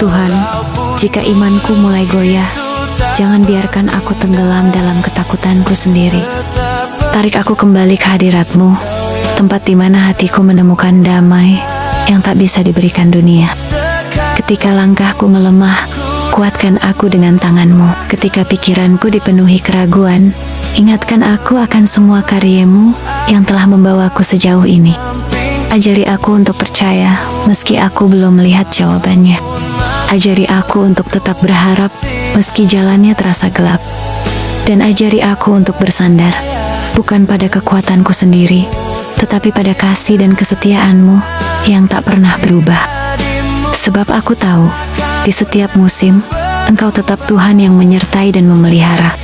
Tuhan, jika imanku mulai goyah, jangan biarkan aku tenggelam dalam ketakutanku sendiri. Tarik aku kembali ke hadirat-Mu, tempat di mana hatiku menemukan damai yang tak bisa diberikan dunia. Ketika langkahku melemah, kuatkan aku dengan tangan-Mu. Ketika pikiranku dipenuhi keraguan, ingatkan aku akan semua karya-Mu yang telah membawaku sejauh ini. Ajari aku untuk percaya meski aku belum melihat jawabannya. Ajari aku untuk tetap berharap meski jalannya terasa gelap. Dan ajari aku untuk bersandar, bukan pada kekuatanku sendiri, tetapi pada kasih dan kesetiaan-Mu yang tak pernah berubah. Sebab aku tahu, di setiap musim, Engkau tetap Tuhan yang menyertai dan memelihara.